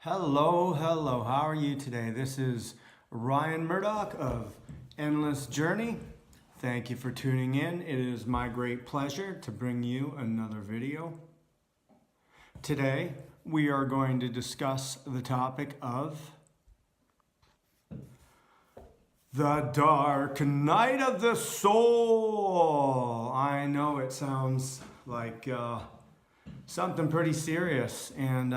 Hello, hello. How are you today? This is Ryan Murdoch of Endless Journey. Thank you for tuning in. It is my great pleasure to bring you another video. Today, we are going to discuss the topic of the dark night of the soul. I know it sounds like something pretty serious, and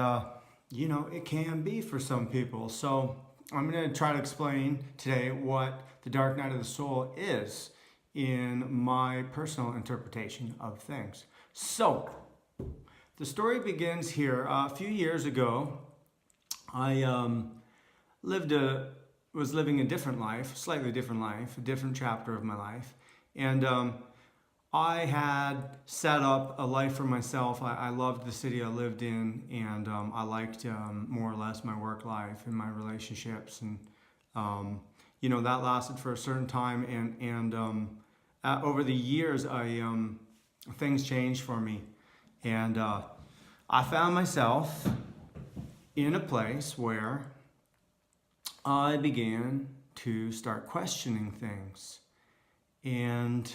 it can be for some people. So I'm going to try to explain today what the dark night of the soul is in my personal interpretation of things. So the story begins here. A few years ago, I was living a different life, slightly different life, a different chapter of my life, and I had set up a life for myself. I loved the city I lived in, and I liked more or less my work life and my relationships, and that lasted for a certain time. And over the years, things changed for me, and I found myself in a place where I began to start questioning things, and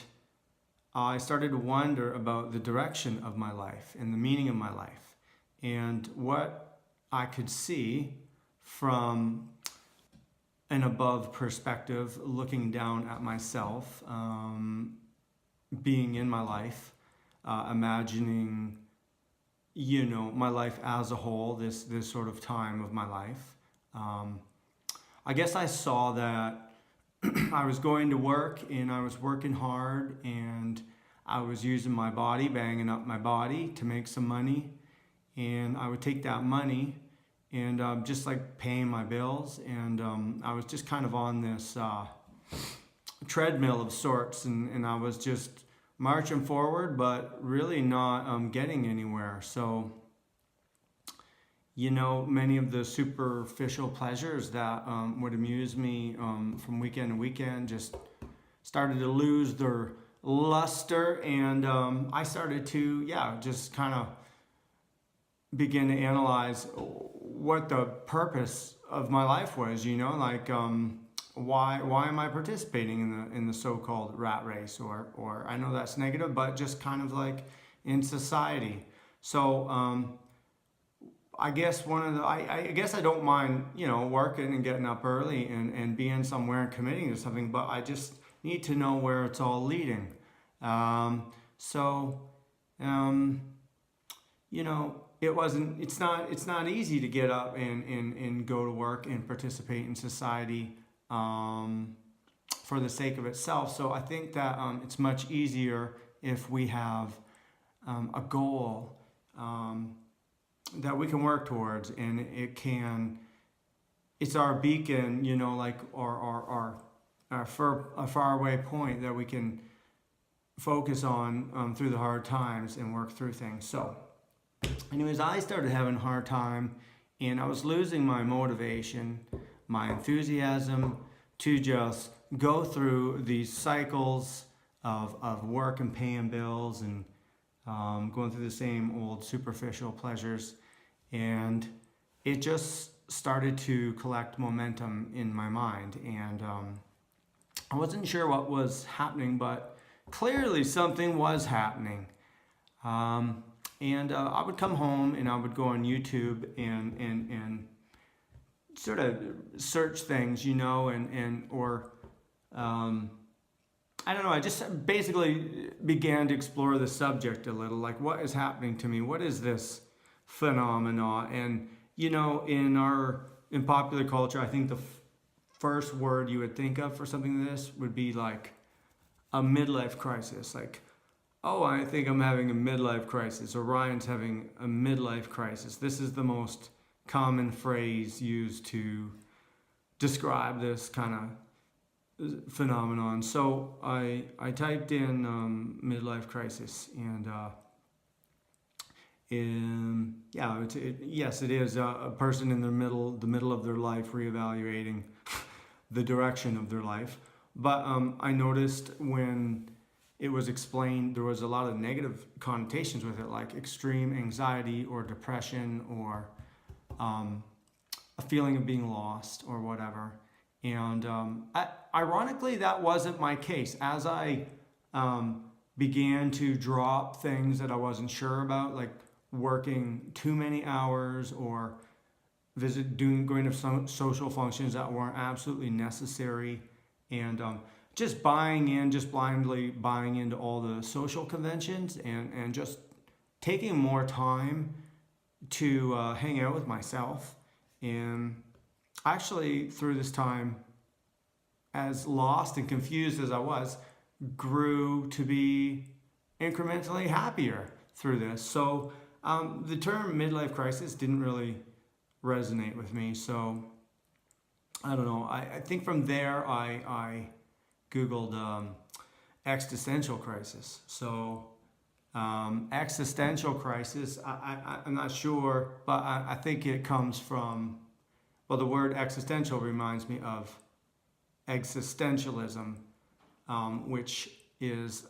I started to wonder about the direction of my life and the meaning of my life, and what I could see from an above perspective, looking down at myself, being in my life, imagining, my life as a whole, this sort of time of my life. I guess I saw that I was going to work, and I was working hard, and I was using my body, banging up my body to make some money, and I would take that money and just like paying my bills, and I was just kind of on this treadmill of sorts, and I was just marching forward, but really not getting anywhere. So many of the superficial pleasures that would amuse me from weekend to weekend just started to lose their luster, and I started to, just kind of begin to analyze what the purpose of my life was. Why am I participating in the so-called rat race, or I know that's negative, but just kind of like in society. So I guess I guess I don't mind, working and getting up early and being somewhere and committing to something, but I just need to know where it's all leading. It's not easy to get up and go to work and participate in society for the sake of itself. So I think that it's much easier if we have a goal that we can work towards, and it's our beacon, our faraway point that we can focus on through the hard times and work through things. So anyways, I started having a hard time, and I was losing my motivation, my enthusiasm to just go through these cycles of work and paying bills, and going through the same old superficial pleasures. And it just started to collect momentum in my mind, and I wasn't sure what was happening, but clearly something was happening. And I would come home, and I would go on YouTube and sort of search things, I don't know, I just basically began to explore the subject a little, like what is happening to me? What is this phenomena? And, in popular culture, I think the first word you would think of for something like this would be like a midlife crisis. Like, oh, I think I'm having a midlife crisis, or Ryan's having a midlife crisis. This is the most common phrase used to describe this kind of phenomenon. So I typed in midlife crisis, and yes, it is a person in the middle of their life reevaluating the direction of their life. But I noticed when it was explained, there was a lot of negative connotations with it, like extreme anxiety or depression, or a feeling of being lost or whatever. And ironically, that wasn't my case. As I began to drop things that I wasn't sure about, like working too many hours or going to some social functions that weren't absolutely necessary, and just blindly buying into all the social conventions, and just taking more time to hang out with myself. And actually, through this time, as lost and confused as I was, grew to be incrementally happier through this. So the term midlife crisis didn't really resonate with me. So I don't know. I think from there I Googled existential crisis. So existential crisis, I'm not sure, but I think it comes from, well, the word existential reminds me of existentialism, which is,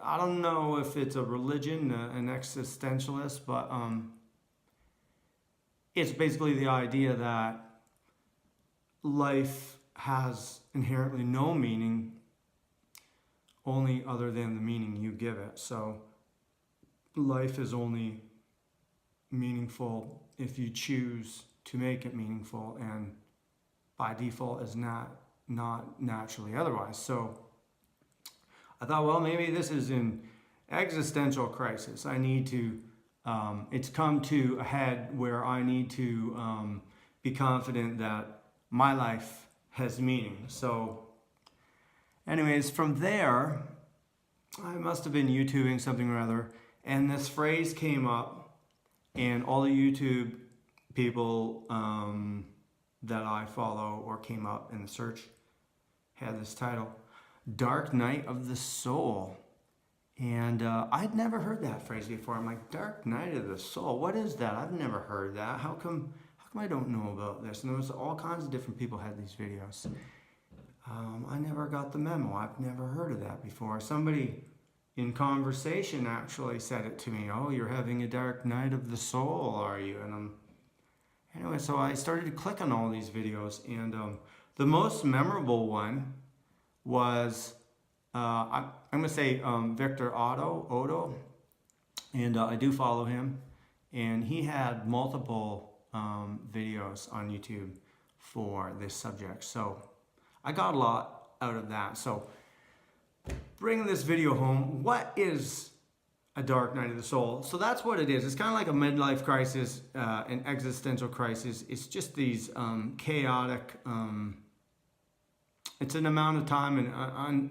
I don't know if it's a religion, an existentialist, but it's basically the idea that life has inherently no meaning, only other than the meaning you give it. So life is only meaningful if you choose to make it meaningful, and by default is not naturally otherwise. So I thought, well, maybe this is an existential crisis. I need to, it's come to a head where I need to be confident that my life has meaning. So anyways, from there, I must have been YouTubing something or other, and this phrase came up, and all the YouTube people that I follow or came up in the search had this title, Dark Night of the Soul. And I'd never heard that phrase before. I'm like, Dark Night of the Soul, what is that? I've never heard that. How come I don't know about this? And there was all kinds of different people had these videos. I never got the memo. I've never heard of that before. Somebody in conversation actually said it to me. Oh, you're having a dark night of the soul, are you? And anyway, so I started to click on all these videos, and the most memorable one was, I'm going to say Victor Otto, and I do follow him, and he had multiple videos on YouTube for this subject. So I got a lot out of that. So bringing this video home, what is a dark night of the soul? So that's what it is. It's kind of like a midlife crisis, an existential crisis. It's just these chaotic, it's an amount of time, and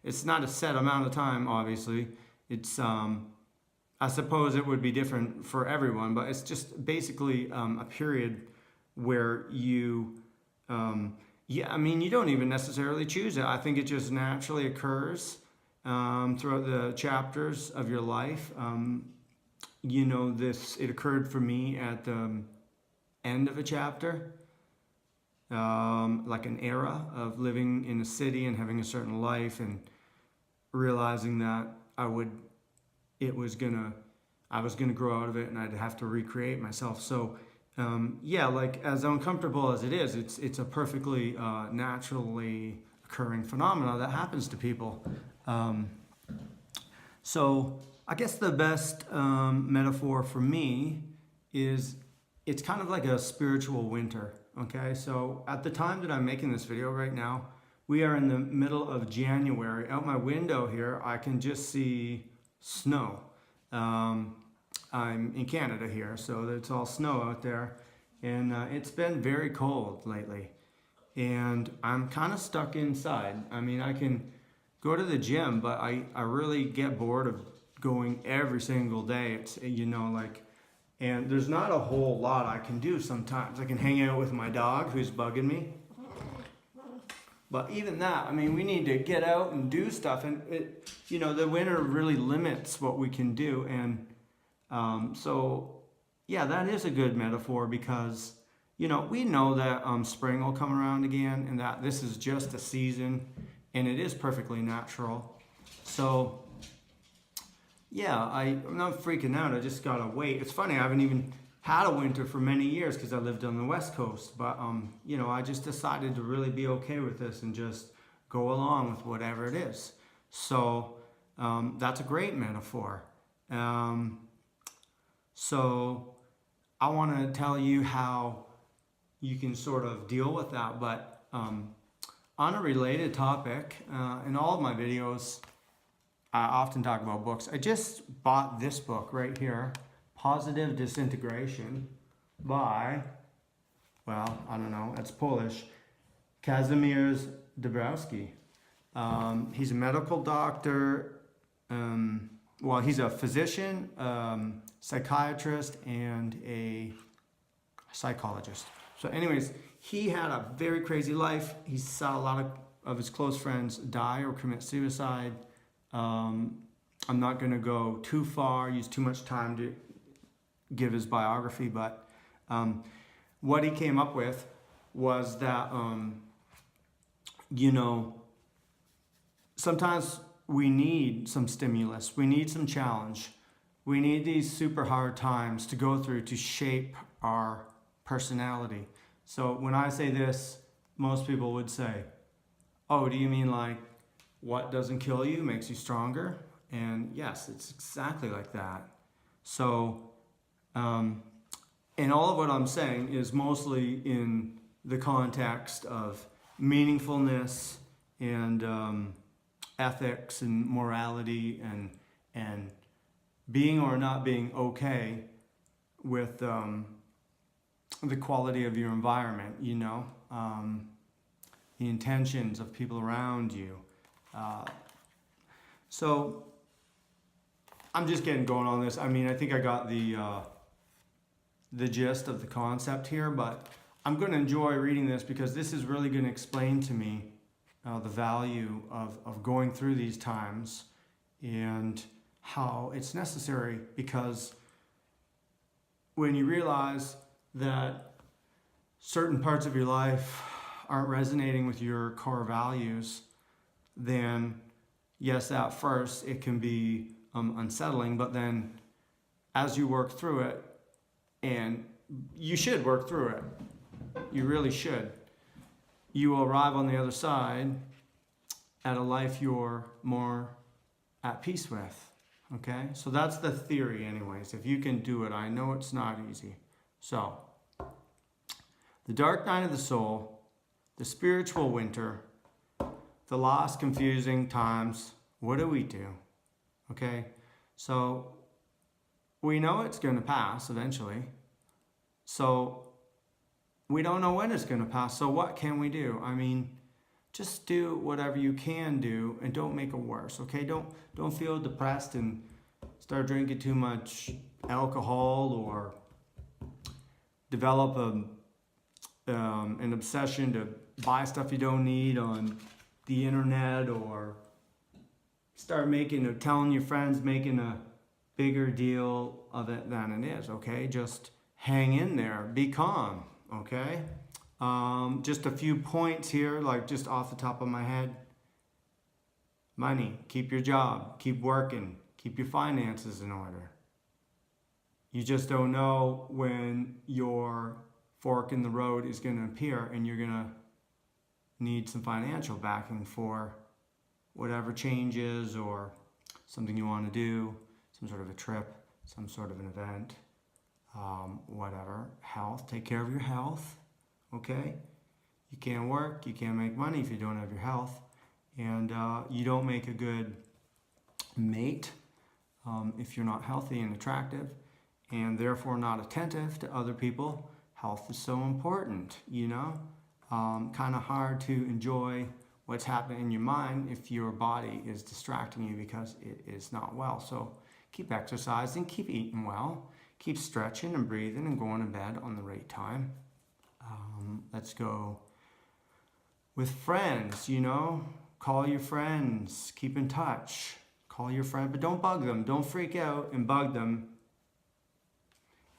it's not a set amount of time, obviously. It's, I suppose it would be different for everyone, but it's just basically a period where you, I mean, you don't even necessarily choose it. I think it just naturally occurs throughout the chapters of your life. You know, it occurred for me at the end of a chapter, like an era of living in a city and having a certain life, and realizing that I was gonna grow out of it, and I'd have to recreate myself. So yeah, like, as uncomfortable as it is, it's a perfectly naturally occurring phenomena that happens to people. So I guess the best metaphor for me is, it's kind of like a spiritual winter. Okay, so at the time that I'm making this video right now, we are in the middle of January. Out my window here, I can just see snow. I'm in Canada here, so it's all snow out there, and it's been very cold lately, and I'm kind of stuck inside. I mean, I can go to the gym, but I really get bored of going every single day. It's, you know, like, and there's not a whole lot I can do sometimes. I can hang out with my dog who's bugging me, but even that, I mean, we need to get out and do stuff, and you know, the winter really limits what we can do. And so yeah, that is a good metaphor, because, you know, we know that spring will come around again, and that this is just a season, and it is perfectly natural. So yeah, I'm not freaking out. I just gotta wait. It's funny, I haven't even had a winter for many years because I lived on the West Coast. But, you know, I just decided to really be okay with this and just go along with whatever it is. So that's a great metaphor. So I want to tell you how you can sort of deal with that. But on a related topic, in all of my videos, I often talk about books. I just bought this book right here, Positive Disintegration by, well, I don't know, it's Polish, Kazimierz Dabrowski. He's a medical doctor. Well, he's a physician, psychiatrist, and a psychologist. So anyways, he had a very crazy life. He saw a lot of his close friends die or commit suicide. I'm not going to go too far, use too much time to give his biography, but what he came up with was that, you know, sometimes we need some stimulus, we need some challenge, we need these super hard times to go through to shape our personality. So when I say this, most people would say, oh, do you mean like what doesn't kill you makes you stronger? And yes, it's exactly like that. So, and all of what I'm saying is mostly in the context of meaningfulness and ethics and morality and being or not being okay with the quality of your environment, you know, the intentions of people around you. So I'm just getting going on this. I mean, I think I got the gist of the concept here, but I'm going to enjoy reading this because this is really going to explain to me the value of going through these times and how it's necessary, because when you realize that certain parts of your life aren't resonating with your core values, then yes, at first it can be unsettling, but then as you work through it, and you should work through it, you really should, you will arrive on the other side at a life you're more at peace with. Okay, so that's the theory anyways. If you can do it, I know it's not easy. So, the dark night of the soul, the spiritual winter, the lost, confusing times, what do we do? Okay, so we know it's going to pass eventually. So we don't know when it's going to pass. So what can we do? I mean, just do whatever you can do and don't make it worse. Okay, don't feel depressed and start drinking too much alcohol or develop an obsession to buy stuff you don't need on the internet, or start telling your friends, making a bigger deal of it than it is. Okay, just hang in there, be calm. Okay, just a few points here, like just off the top of my head. Money, keep your job, keep working, keep your finances in order. You just don't know when your fork in the road is going to appear and you're going to need some financial backing for whatever changes or something you want to do, some sort of a trip, some sort of an event, whatever. Health, take care of your health, okay? You can't work, you can't make money if you don't have your health, and you don't make a good mate if you're not healthy and attractive, and therefore not attentive to other people. Health is so important, you know? Kind of hard to enjoy what's happening in your mind if your body is distracting you because it is not well. So keep exercising, keep eating well, keep stretching and breathing and going to bed on the right time. Let's go with friends, you know? Call your friends, keep in touch. Call your friend, but don't bug them. Don't freak out and bug them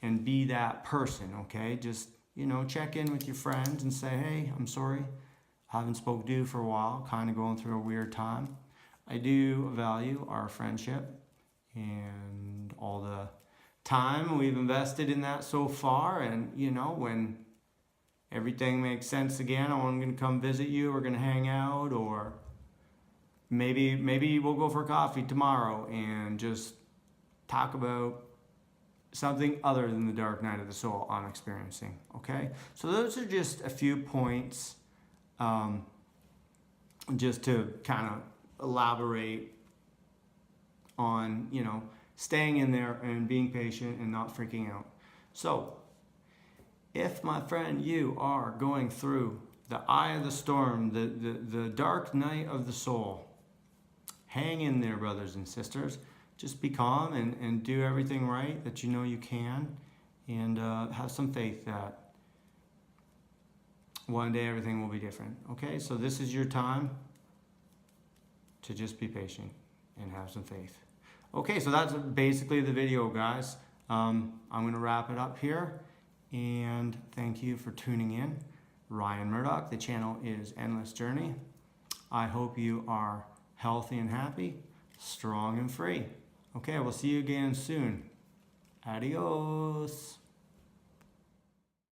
and be that person, okay? Just, you know, check in with your friends and say, hey, I'm sorry, I haven't spoken to you for a while, kind of going through a weird time. I do value our friendship and all the time we've invested in that so far. And, you know, when everything makes sense again, I'm going to come visit you. We're going to hang out, or maybe we'll go for coffee tomorrow and just talk about something other than the dark night of the soul I'm experiencing. Okay, so those are just a few points, just to kind of elaborate on, you know, staying in there and being patient and not freaking out. So if, my friend, you are going through the eye of the storm, the dark night of the soul, hang in there, brothers and sisters. Just be calm and do everything right that you know you can, and have some faith that one day everything will be different. Okay, so this is your time to just be patient and have some faith. Okay, so that's basically the video, guys. I'm going to wrap it up here, and thank you for tuning in. Ryan Murdoch, the channel is Endless Journey. I hope you are healthy and happy, strong and free. Okay, we'll see you again soon. Adios.